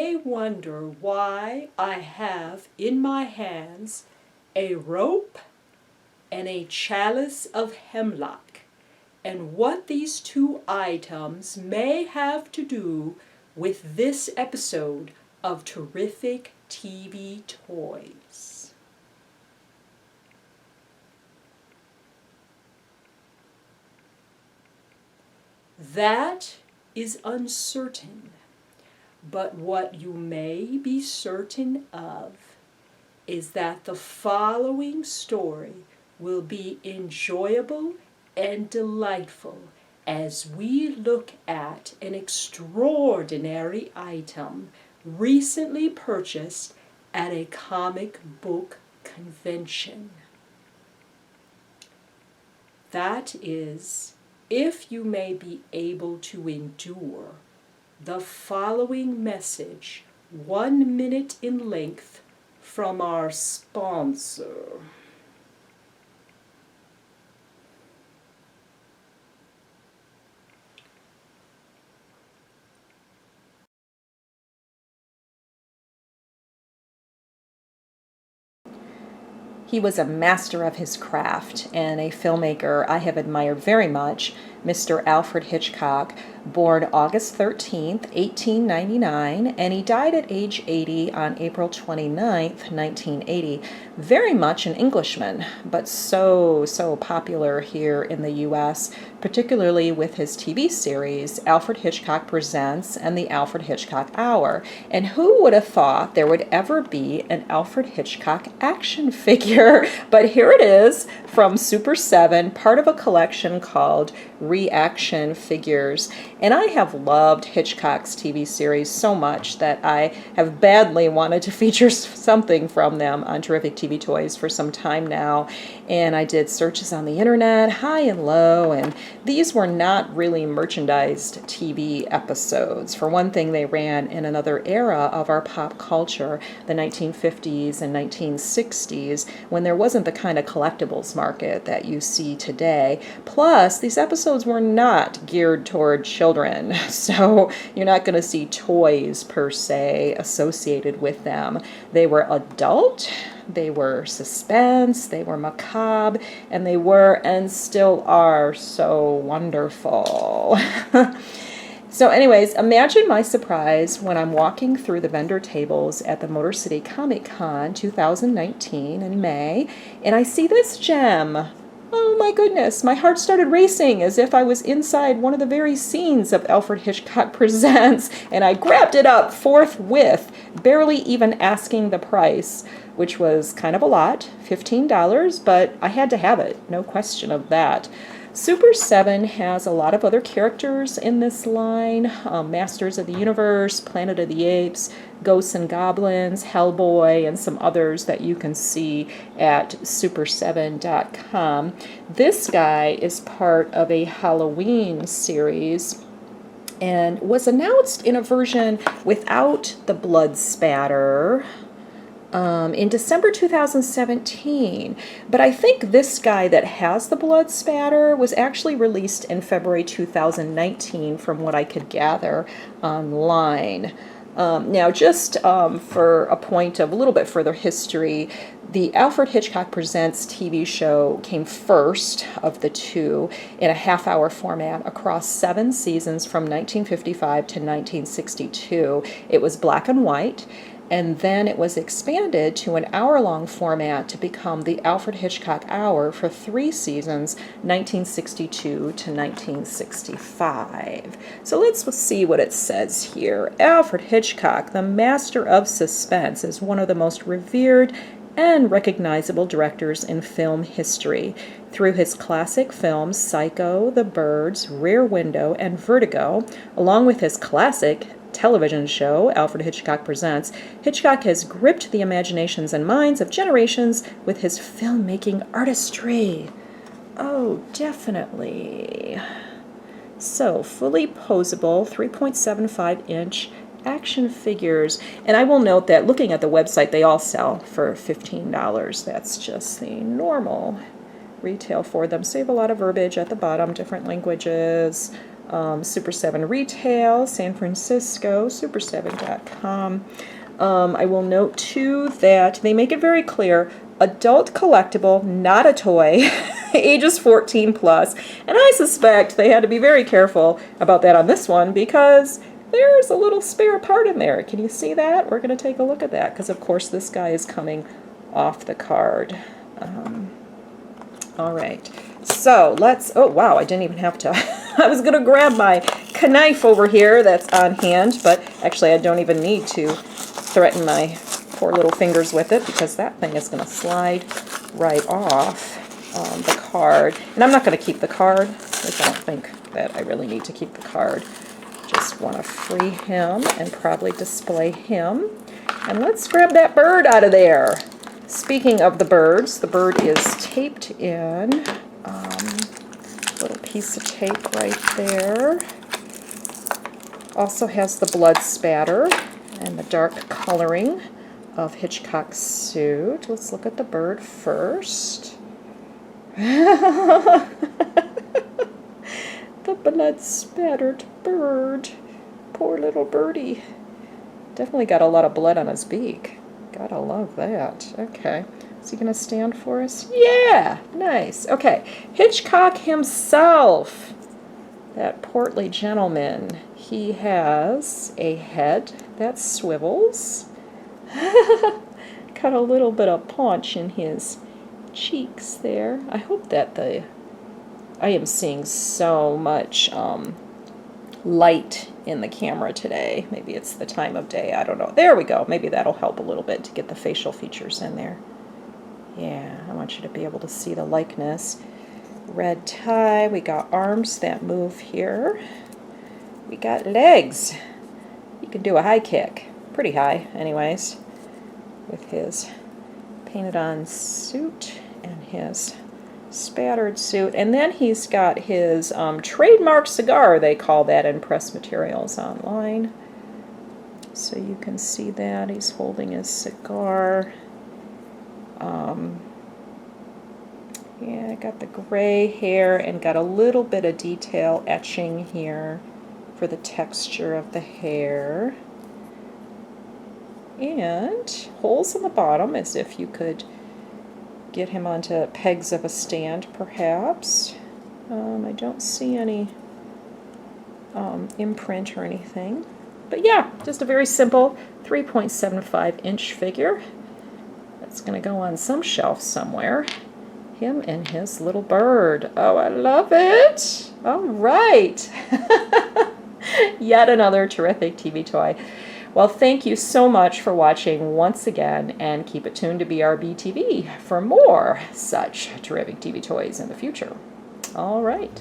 may wonder why I have in my hands a rope and a chalice of hemlock, and what these two items may have to do with this episode of Terrific TV Toys. That is uncertain, but what you may be certain of is that the following story will be enjoyable and delightful as we look at an extraordinary item recently purchased at a comic book convention. That is, if you may be able to endure the following message, 1 minute in length, from our sponsor. He was a master of his craft and a filmmaker I have admired very much, Mr. Alfred Hitchcock, born August 13th, 1899, and he died at age 80 on April 29th, 1980. Very much an Englishman, but so popular here in the U.S., particularly with his TV series, Alfred Hitchcock Presents and the Alfred Hitchcock Hour. And who would have thought there would ever be an Alfred Hitchcock action figure? But here it is from Super7, part of a collection called Reaction Figures. And I have loved Hitchcock's TV series so much that I have badly wanted to feature something from them on Terrific TV Toys for some time now. And I did searches on the internet, high and low, and these were not really merchandised TV episodes. For one thing, they ran in another era of our pop culture, the 1950s and 1960s, when there wasn't the kind of collectibles market that you see today. Plus, these episodes were not geared toward children, so you're not going to see toys per se associated with them. They were adult, they were suspense, they were macabre, and they were and still are so wonderful. So anyways, imagine my surprise when I'm walking through the vendor tables at the Motor City Comic Con 2019 in May, and I see this gem. Oh my goodness, my heart started racing as if I was inside one of the very scenes of Alfred Hitchcock Presents, and I grabbed it up forthwith, barely even asking the price, which was kind of a lot, $15, but I had to have it, no question of that. Super7 has a lot of other characters in this line, Masters of the Universe, Planet of the Apes, Ghosts and Goblins, Hellboy, and some others that you can see at super7.com. This guy is part of a Halloween series and was announced in a version without the blood spatter in December 2017, but I think this guy that has the blood spatter was actually released in February 2019 from what I could gather online. Now, just for a point of a little bit further history, the Alfred Hitchcock Presents TV show came first of the two in a half-hour format across 7 seasons from 1955 to 1962. It was black and white, and then it was expanded to an hour-long format to become the Alfred Hitchcock Hour for 3 seasons, 1962 to 1965. So let's see what it says here. Alfred Hitchcock, the master of suspense, is one of the most revered and recognizable directors in film history. Through his classic films Psycho, The Birds, Rear Window, and Vertigo, along with his classic television show, Alfred Hitchcock Presents, Hitchcock has gripped the imaginations and minds of generations with his filmmaking artistry. Oh, definitely. So, fully posable, 3.75-inch action figures. And I will note that looking at the website, they all sell for $15. That's just the normal retail for them. So you have a lot of verbiage at the bottom, different languages. Super7 Retail, San Francisco, super7.com. I will note too that they make it very clear, adult collectible, not a toy, ages 14 plus. And I suspect they had to be very careful about that on this one because there's a little spare part in there. Can you see that? We're going to take a look at that because of course this guy is coming off the card. All right, so let's, oh wow, I didn't even have to, I was going to grab my knife over here that's on hand, but actually I don't even need to threaten my poor little fingers with it because that thing is going to slide right off the card. And I'm not going to keep the card because I don't think that I really need to keep the card. Just want to free him and probably display him. And let's grab that bird out of there. Speaking of the birds, the bird is taped in. Little piece of tape right there. Also has the blood spatter and the dark coloring of Hitchcock's suit. Let's look at the bird first. The blood spattered bird. Poor little birdie. Definitely got a lot of blood on his beak. Gotta love that. Okay. Is he going to stand for us? Yeah! Nice. Okay. Hitchcock himself. That portly gentleman. He has a head that swivels. Got a little bit of paunch in his cheeks there. I hope that I am seeing so much light in the camera today. Maybe it's the time of day. I don't know. There we go. Maybe that'll help a little bit to get the facial features in there. Yeah, I want you to be able to see the likeness. Red tie. We got arms that move here. We got legs. You can do a high kick. Pretty high, anyways. With his painted on suit and his spattered suit. And then he's got his trademark cigar, they call that in press materials online. So you can see that. He's holding his cigar. Yeah, got the gray hair and got a little bit of detail etching here for the texture of the hair. And holes in the bottom as if you could get him onto pegs of a stand, perhaps. I don't see any imprint or anything. But yeah, just a very simple 3.75-inch figure. That's going to go on some shelf somewhere. Him and his little bird. Oh, I love it. All right. Yet another terrific TV toy. Well, thank you so much for watching once again, and keep it tuned to BRBTV for more such terrific TV toys in the future. All right.